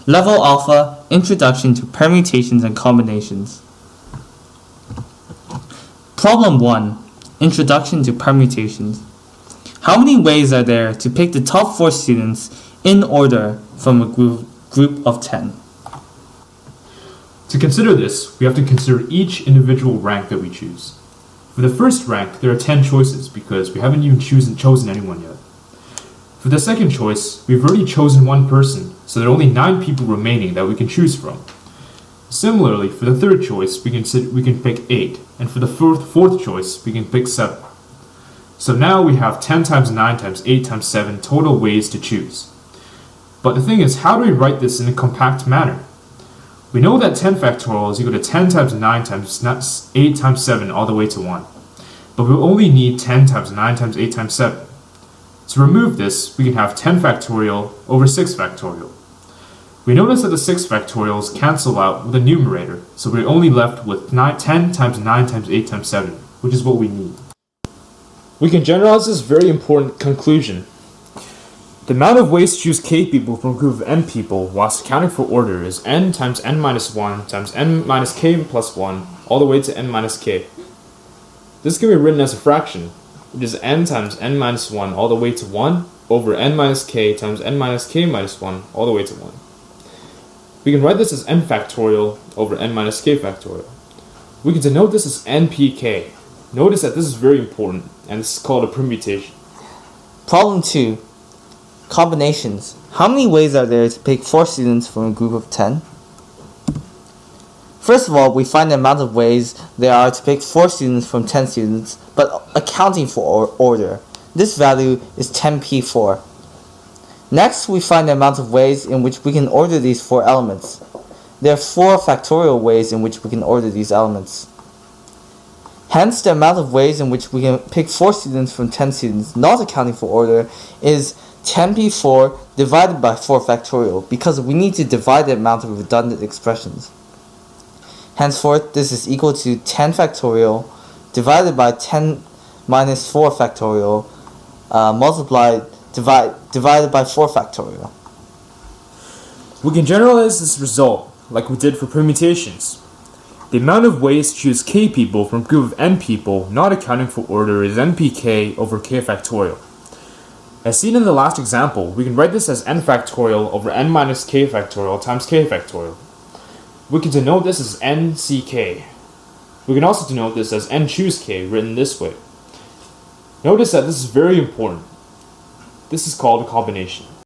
Level Alpha, Introduction to Permutations and Combinations. Problem 1. Introduction to Permutations. How many ways are there to pick the top 4 students in order from a group of 10? To consider this, we have to consider each individual rank that we choose. For the first rank, there are 10 choices because we haven't even chosen anyone yet. For the second choice, we've already chosen one person, so there are only 9 people remaining that we can choose from. Similarly, for the third choice, we can pick 8, and for the fourth choice, we can pick 7. So now we have 10 times 9 times 8 times 7 total ways to choose. But the thing is, how do we write this in a compact manner? We know that 10 factorial is equal to 10 times 9 times 8 times 7 all the way to 1. But we only need 10 times 9 times 8 times 7. To remove this, we can have 10 factorial over 6 factorial. We notice that the 6 factorials cancel out with the numerator, so we're only left with 10 times 9 times 8 times 7, which is what we need. We can generalize this very important conclusion. The amount of ways to choose k people from a group of n people whilst accounting for order is n times n minus 1 times n minus k plus 1 all the way to n minus k. This can be written as a fraction, which is n times n minus 1 all the way to 1 over n minus k times n minus k minus 1 all the way to 1. We can write this as n factorial over n minus k factorial. We can denote this as npk. Notice that this is very important, and this is called a permutation. Problem 2. Combinations. How many ways are there to pick 4 students from a group of 10? First of all, we find the amount of ways there are to pick 4 students from 10 students, but accounting for order. This value is 10p4. Next, we find the amount of ways in which we can order these 4 elements. There are 4 factorial ways in which we can order these elements. Hence, the amount of ways in which we can pick 4 students from 10 students, not accounting for order, is 10p4 divided by 4 factorial, because we need to divide the amount of redundant expressions. Henceforth, this is equal to 10 factorial divided by 10 minus 4 factorial divided by 4 factorial. We can generalize this result like we did for permutations. The amount of ways to choose k people from a group of n people not accounting for order is npk over k factorial. As seen in the last example, we can write this as n factorial over n minus k factorial times k factorial. We can denote this as nck. We can also denote this as n choose k, written this way. Notice that this is very important. This is called a combination.